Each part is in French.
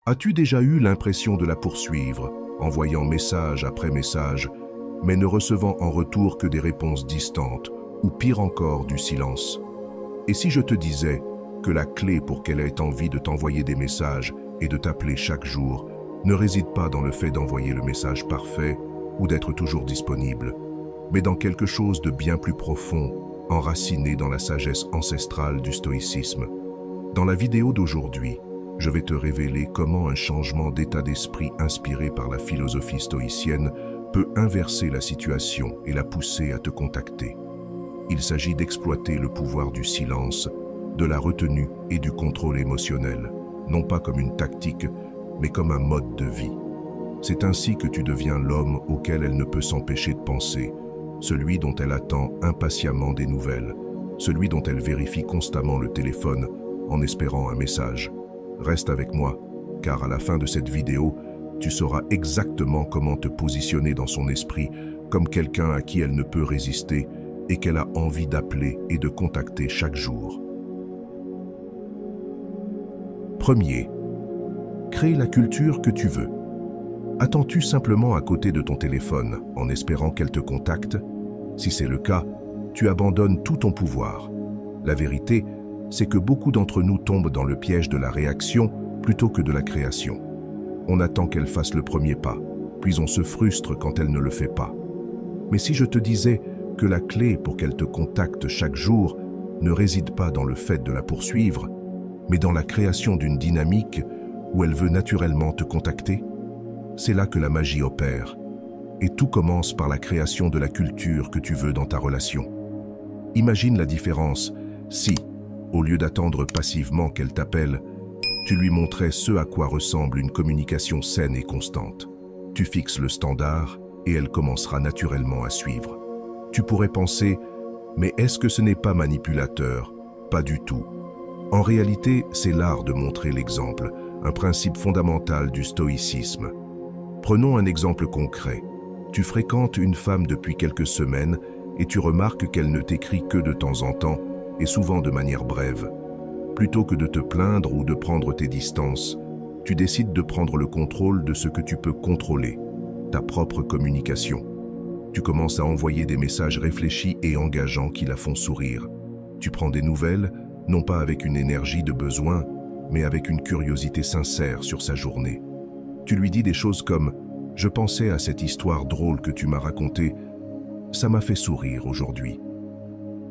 As-tu déjà eu l'impression de la poursuivre, envoyant message après message, mais ne recevant en retour que des réponses distantes, ou pire encore, du silence? Et si je te disais que la clé pour qu'elle ait envie de t'envoyer des messages et de t'appeler chaque jour ne réside pas dans le fait d'envoyer le message parfait ou d'être toujours disponible, mais dans quelque chose de bien plus profond, enraciné dans la sagesse ancestrale du stoïcisme? Dans la vidéo d'aujourd'hui, je vais te révéler comment un changement d'état d'esprit inspiré par la philosophie stoïcienne peut inverser la situation et la pousser à te contacter. Il s'agit d'exploiter le pouvoir du silence, de la retenue et du contrôle émotionnel, non pas comme une tactique, mais comme un mode de vie. C'est ainsi que tu deviens l'homme auquel elle ne peut s'empêcher de penser, celui dont elle attend impatiemment des nouvelles, celui dont elle vérifie constamment le téléphone en espérant un message. Reste avec moi, car à la fin de cette vidéo, tu sauras exactement comment te positionner dans son esprit comme quelqu'un à qui elle ne peut résister et qu'elle a envie d'appeler et de contacter chaque jour. Premier, crée la culture que tu veux. Attends-tu simplement à côté de ton téléphone en espérant qu'elle te contacte? Si c'est le cas, tu abandonnes tout ton pouvoir. La vérité, c'est que beaucoup d'entre nous tombent dans le piège de la réaction plutôt que de la création. On attend qu'elle fasse le premier pas, puis on se frustre quand elle ne le fait pas. Mais si je te disais que la clé pour qu'elle te contacte chaque jour ne réside pas dans le fait de la poursuivre, mais dans la création d'une dynamique où elle veut naturellement te contacter? C'est là que la magie opère. Et tout commence par la création de la culture que tu veux dans ta relation. Imagine la différence si, au lieu d'attendre passivement qu'elle t'appelle, tu lui montrais ce à quoi ressemble une communication saine et constante. Tu fixes le standard et elle commencera naturellement à suivre. Tu pourrais penser, mais est-ce que ce n'est pas manipulateur? Pas du tout. En réalité, c'est l'art de montrer l'exemple, un principe fondamental du stoïcisme. Prenons un exemple concret. Tu fréquentes une femme depuis quelques semaines et tu remarques qu'elle ne t'écrit que de temps en temps et souvent de manière brève. Plutôt que de te plaindre ou de prendre tes distances, tu décides de prendre le contrôle de ce que tu peux contrôler, ta propre communication. Tu commences à envoyer des messages réfléchis et engageants qui la font sourire. Tu prends des nouvelles, non pas avec une énergie de besoin, mais avec une curiosité sincère sur sa journée. Tu lui dis des choses comme « Je pensais à cette histoire drôle que tu m'as racontée, ça m'a fait sourire aujourd'hui ».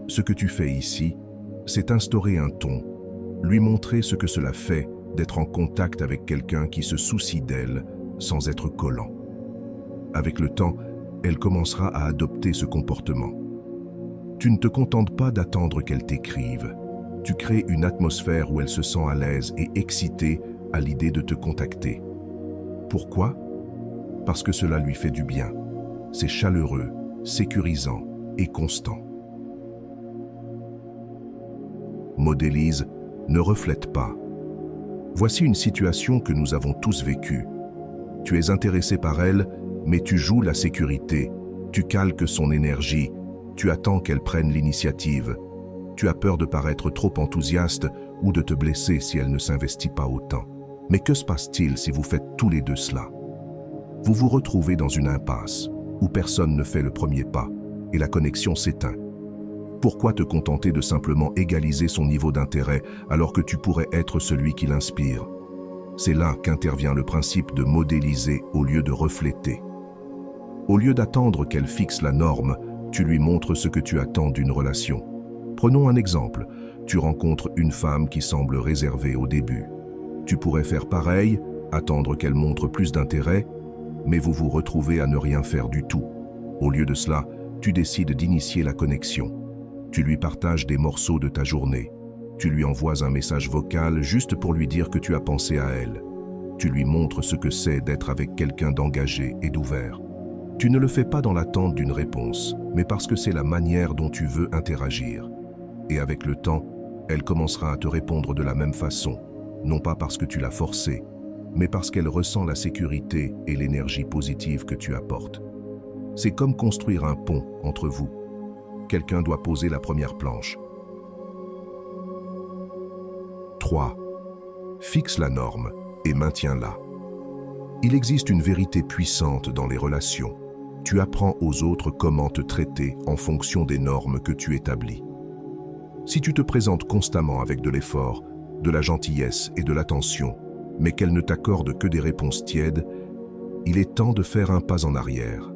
Ce que tu fais ici, c'est instaurer un ton, lui montrer ce que cela fait d'être en contact avec quelqu'un qui se soucie d'elle sans être collant. Avec le temps, elle commencera à adopter ce comportement. Tu ne te contentes pas d'attendre qu'elle t'écrive. Tu crées une atmosphère où elle se sent à l'aise et excitée à l'idée de te contacter. Pourquoi? Parce que cela lui fait du bien. C'est chaleureux, sécurisant et constant. Modélise, ne reflète pas. Voici une situation que nous avons tous vécue. Tu es intéressé par elle, mais tu joues la sécurité, tu calques son énergie, tu attends qu'elle prenne l'initiative. Tu as peur de paraître trop enthousiaste ou de te blesser si elle ne s'investit pas autant. Mais que se passe-t-il si vous faites tous les deux cela? Vous vous retrouvez dans une impasse où personne ne fait le premier pas et la connexion s'éteint. Pourquoi te contenter de simplement égaliser son niveau d'intérêt alors que tu pourrais être celui qui l'inspire? C'est là qu'intervient le principe de modéliser au lieu de refléter. Au lieu d'attendre qu'elle fixe la norme, tu lui montres ce que tu attends d'une relation. Prenons un exemple. Tu rencontres une femme qui semble réservée au début. Tu pourrais faire pareil, attendre qu'elle montre plus d'intérêt, mais vous vous retrouvez à ne rien faire du tout. Au lieu de cela, tu décides d'initier la connexion. Tu lui partages des morceaux de ta journée. Tu lui envoies un message vocal juste pour lui dire que tu as pensé à elle. Tu lui montres ce que c'est d'être avec quelqu'un d'engagé et d'ouvert. Tu ne le fais pas dans l'attente d'une réponse, mais parce que c'est la manière dont tu veux interagir. Et avec le temps, elle commencera à te répondre de la même façon, non pas parce que tu l'as forcée, mais parce qu'elle ressent la sécurité et l'énergie positive que tu apportes. C'est comme construire un pont entre vous. Quelqu'un doit poser la première planche. 3. Fixe la norme. et maintiens-la. Il existe une vérité puissante dans les relations. Tu apprends aux autres comment te traiter en fonction des normes que tu établis. Si tu te présentes constamment avec de l'effort, de la gentillesse et de l'attention, mais qu'elle ne t'accorde que des réponses tièdes, il est temps de faire un pas en arrière.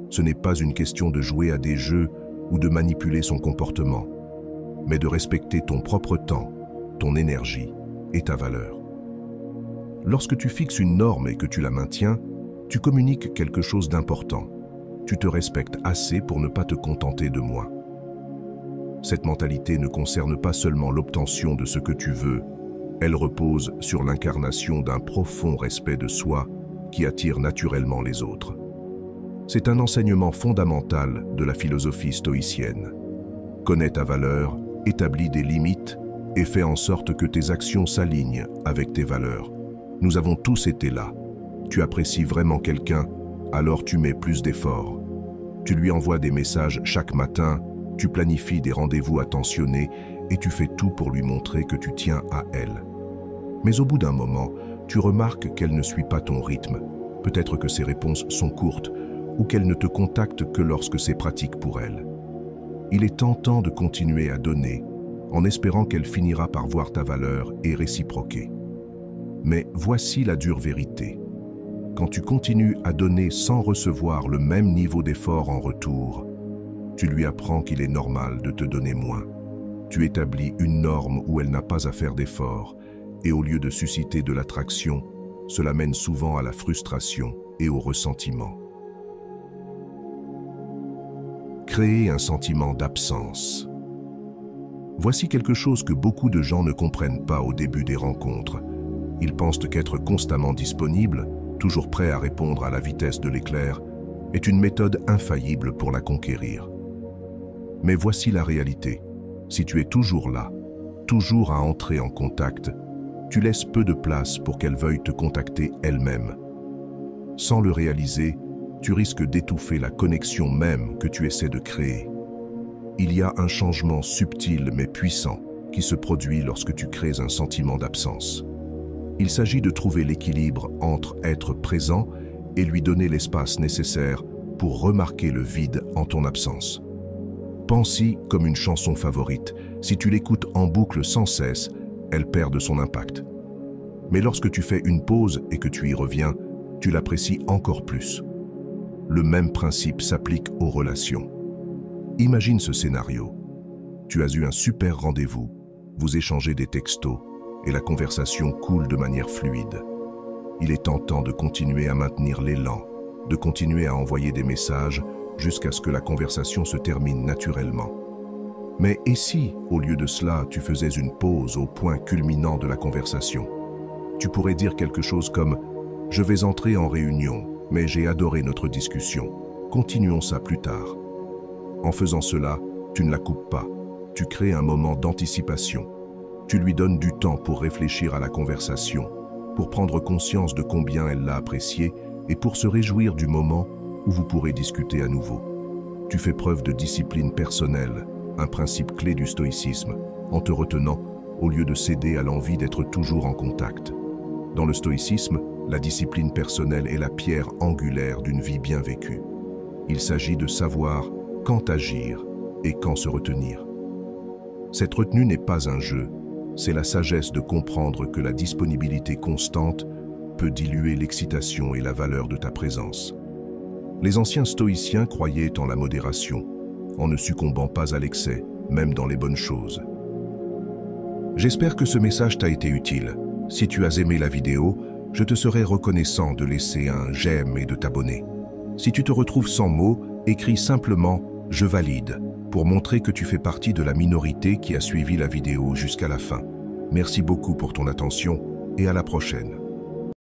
Ce n'est pas une question de jouer à des jeux ou de manipuler son comportement, mais de respecter ton propre temps, ton énergie et ta valeur. Lorsque tu fixes une norme et que tu la maintiens, tu communiques quelque chose d'important. Tu te respectes assez pour ne pas te contenter de moins. Cette mentalité ne concerne pas seulement l'obtention de ce que tu veux, elle repose sur l'incarnation d'un profond respect de soi qui attire naturellement les autres. C'est un enseignement fondamental de la philosophie stoïcienne. Connais ta valeur, établis des limites et fais en sorte que tes actions s'alignent avec tes valeurs. Nous avons tous été là. Tu apprécies vraiment quelqu'un, alors tu mets plus d'efforts. Tu lui envoies des messages chaque matin, tu planifies des rendez-vous attentionnés et tu fais tout pour lui montrer que tu tiens à elle. Mais au bout d'un moment, tu remarques qu'elle ne suit pas ton rythme. Peut-être que ses réponses sont courtes ou qu'elle ne te contacte que lorsque c'est pratique pour elle. Il est tentant de continuer à donner en espérant qu'elle finira par voir ta valeur et réciproquer. Mais voici la dure vérité. Quand tu continues à donner sans recevoir le même niveau d'effort en retour, tu lui apprends qu'il est normal de te donner moins. Tu établis une norme où elle n'a pas à faire d'efforts, et au lieu de susciter de l'attraction, cela mène souvent à la frustration et au ressentiment. Créer un sentiment d'absence. Voici quelque chose que beaucoup de gens ne comprennent pas au début des rencontres. Ils pensent qu'être constamment disponible, toujours prêt à répondre à la vitesse de l'éclair, est une méthode infaillible pour la conquérir. Mais voici la réalité. Si tu es toujours là, toujours à entrer en contact, tu laisses peu de place pour qu'elle veuille te contacter elle-même. Sans le réaliser, tu risques d'étouffer la connexion même que tu essaies de créer. Il y a un changement subtil mais puissant qui se produit lorsque tu crées un sentiment d'absence. Il s'agit de trouver l'équilibre entre être présent et lui donner l'espace nécessaire pour remarquer le vide en ton absence. Pense-y comme une chanson favorite. Si tu l'écoutes en boucle sans cesse, elle perd de son impact. Mais lorsque tu fais une pause et que tu y reviens, tu l'apprécies encore plus. Le même principe s'applique aux relations. Imagine ce scénario. Tu as eu un super rendez-vous, vous échangez des textos et la conversation coule de manière fluide. Il est tentant de continuer à maintenir l'élan, de continuer à envoyer des messages jusqu'à ce que la conversation se termine naturellement. Mais et si, au lieu de cela, tu faisais une pause au point culminant de la conversation? Tu pourrais dire quelque chose comme « Je vais entrer en réunion, mais j'ai adoré notre discussion. Continuons ça plus tard. » En faisant cela, tu ne la coupes pas. Tu crées un moment d'anticipation. Tu lui donnes du temps pour réfléchir à la conversation, pour prendre conscience de combien elle l'a apprécié et pour se réjouir du moment où vous pourrez discuter à nouveau. Tu fais preuve de discipline personnelle, un principe clé du stoïcisme, en te retenant au lieu de céder à l'envie d'être toujours en contact. Dans le stoïcisme, la discipline personnelle est la pierre angulaire d'une vie bien vécue. Il s'agit de savoir quand agir et quand se retenir. Cette retenue n'est pas un jeu, c'est la sagesse de comprendre que la disponibilité constante peut diluer l'excitation et la valeur de ta présence. Les anciens stoïciens croyaient en la modération, en ne succombant pas à l'excès, même dans les bonnes choses. J'espère que ce message t'a été utile. Si tu as aimé la vidéo, je te serai reconnaissant de laisser un j'aime et de t'abonner. Si tu te retrouves sans mots, écris simplement « Je valide » pour montrer que tu fais partie de la minorité qui a suivi la vidéo jusqu'à la fin. Merci beaucoup pour ton attention et à la prochaine.